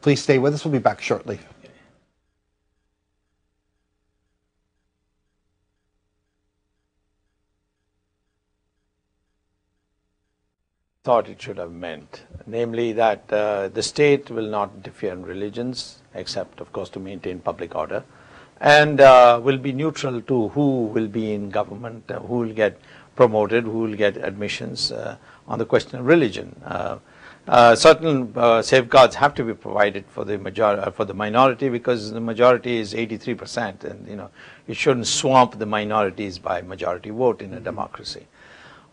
Please stay with us. We'll be back shortly. Thought it should have meant, namely that the state will not interfere in religions, except, of course, to maintain public order, and will be neutral to who will be in government, who will get promoted, who will get admissions on the question of religion. Certain safeguards have to be provided for the minority, because the majority is 83%, and it shouldn't swamp the minorities by majority vote in a democracy.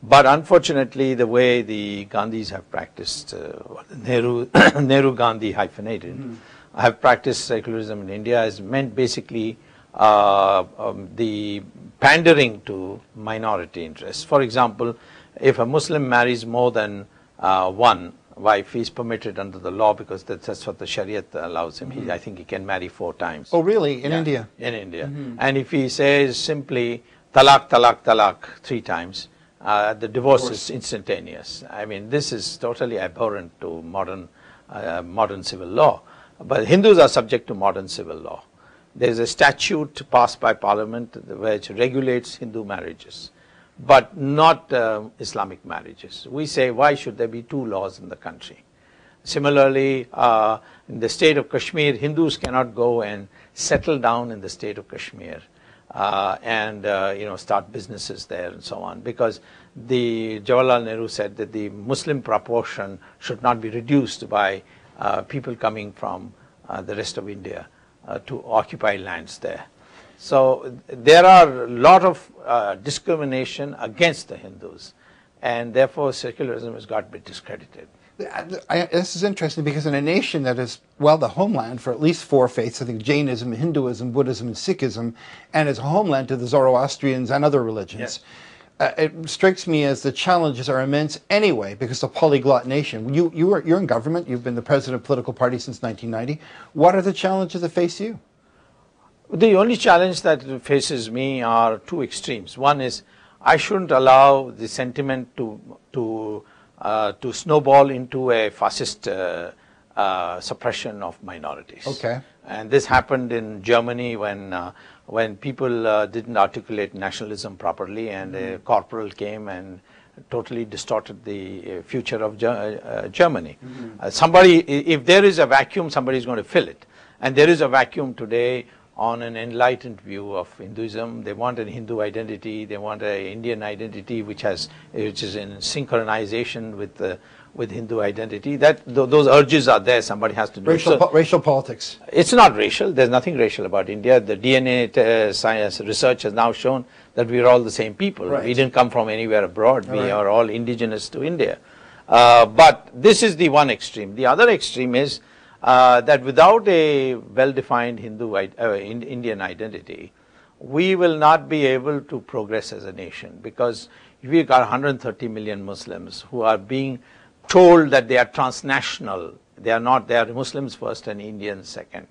But unfortunately, the way the Gandhis have practiced, Nehru-Gandhi hyphenated, have practiced secularism in India has meant basically the pandering to minority interests. For example, if a Muslim marries more than one wife, he is permitted under the law, because that's what the Shariat allows him. I think he can marry 4 times. Oh, really? In India? In India. And if he says simply talaq, talaq, talaq 3 times, the divorce is instantaneous. I mean, this is totally abhorrent to modern civil law. But Hindus are subject to modern civil law. There is a statute passed by Parliament which regulates Hindu marriages, but not Islamic marriages. We say, why should there be 2 laws in the country? Similarly, in the state of Kashmir, Hindus cannot go and settle down in the state of Kashmir and start businesses there and so on, because the Jawaharlal Nehru said that the Muslim proportion should not be reduced by people coming from the rest of India to occupy lands there. So there are a lot of discrimination against the Hindus, and therefore secularism has got to be discredited. This is interesting, because in a nation that is, well, the homeland for at least 4 faiths, I think Jainism, Hinduism, Buddhism, and Sikhism, and is a homeland to the Zoroastrians and other religions, it strikes me as the challenges are immense anyway, because it's a polyglot nation. You're in government, you've been the president of a political party since 1990. What are the challenges that face you? The only challenge that faces me are 2 extremes. One is, I shouldn't allow the sentiment to snowball into a fascist suppression of minorities. Okay. And this happened in Germany when people didn't articulate nationalism properly, and a corporal came and totally distorted the future of Germany. If there is a vacuum, somebody is going to fill it. And there is a vacuum today on an enlightened view of Hinduism. They want a Hindu identity, they want an Indian identity which is in synchronization with Hindu identity. Those urges are there, somebody has to do it. Racial politics. It's not racial, there's nothing racial about India. The DNA science research has now shown that we are all the same people. Right. We didn't come from anywhere abroad, we are all indigenous to India. But this is the one extreme. The other extreme is that without a well-defined Indian identity, we will not be able to progress as a nation, because we've got 130 million Muslims who are being told that they are transnational. They are not. They are Muslims first and Indians second.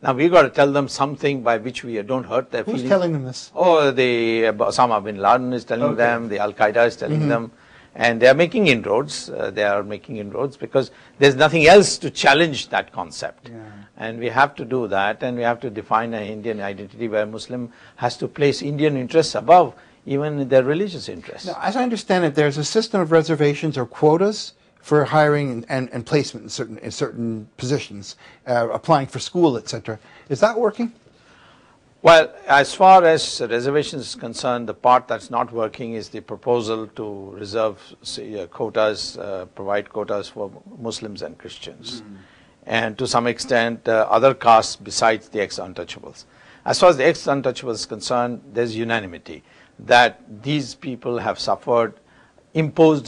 Now we've got to tell them something by which we don't hurt their feelings. Who's telling them this? Oh, Osama bin Laden is telling them, the Al-Qaeda is telling them. And they are making inroads. Because there's nothing else to challenge that concept. Yeah. And we have to do that, and we have to define an Indian identity where Muslim has to place Indian interests above even their religious interests. Now, as I understand it, there's a system of reservations or quotas for hiring and placement in certain positions, applying for school, etc. Is that working? Well, as far as reservations is concerned, the part that's not working is the proposal to reserve quotas, provide quotas for Muslims and Christians, and to some extent other castes besides the ex-untouchables. As far as the ex-untouchables is concerned, there's unanimity that these people have suffered imposed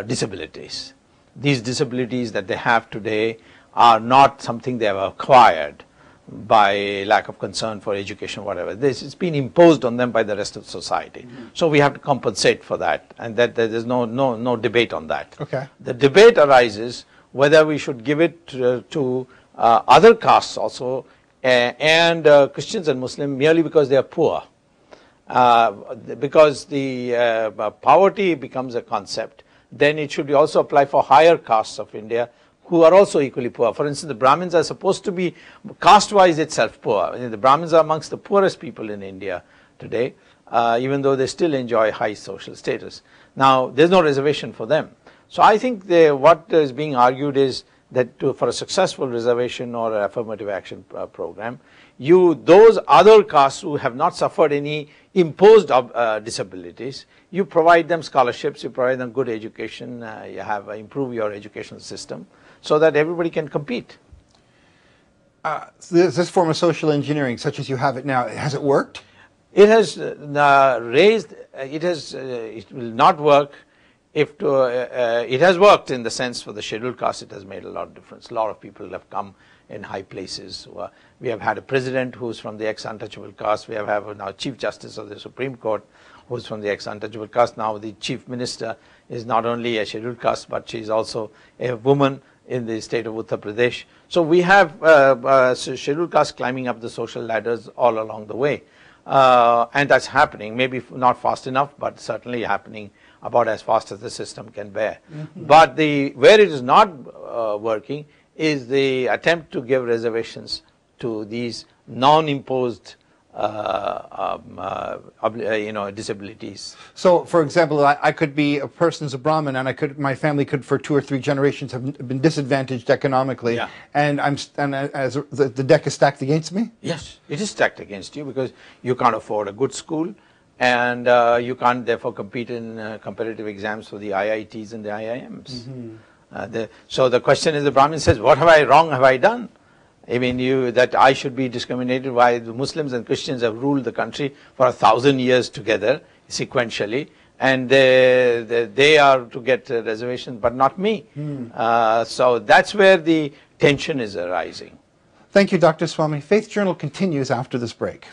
disabilities. These disabilities that they have today are not something they have acquired by lack of concern for education, whatever. It's been imposed on them by the rest of society. So we have to compensate for that, and that there's no debate on that. Okay. The debate arises whether we should give it to other castes also, and Christians and Muslims, merely because they are poor. Because the poverty becomes a concept, then it should also apply for higher castes of India who are also equally poor. For instance, the Brahmins are supposed to be caste-wise itself poor. The Brahmins are amongst the poorest people in India today, even though they still enjoy high social status. Now, there's no reservation for them. So I think what is being argued is that for a successful reservation or affirmative action program, those other castes who have not suffered any imposed disabilities, you provide them scholarships, you provide them good education, you improve your educational system so that everybody can compete. This form of social engineering, such as you have it now, has it worked? It has it will not work if it has worked in the sense for the scheduled caste. It has made a lot of difference. A lot of people have come in high places. We have had a president who's from the ex-untouchable caste. We have now Chief Justice of the Supreme Court who's from the ex-untouchable caste. Now the Chief Minister is not only a scheduled caste, but she's also a woman in the state of Uttar Pradesh. So we have scheduled caste climbing up the social ladders all along the way. And that's happening, maybe not fast enough, but certainly happening about as fast as the system can bear. Mm-hmm. But where it is not working is the attempt to give reservations to these non-imposed disabilities. So, for example, I could be a person's a Brahmin, and my family could, for 2 or 3 generations, have been disadvantaged economically, yeah. and the deck is stacked against me. Yes, it is stacked against you because you can't afford a good school, and you can't therefore compete in competitive exams for the IITs and the IIMs. Mm-hmm. So the question is, the Brahmin says, what have I done? I mean, that I should be discriminated while the Muslims and Christians have ruled the country for 1,000 years together, sequentially, and they are to get reservations, but not me. So that's where the tension is arising. Thank you, Dr. Swamy. Faith Journal continues after this break.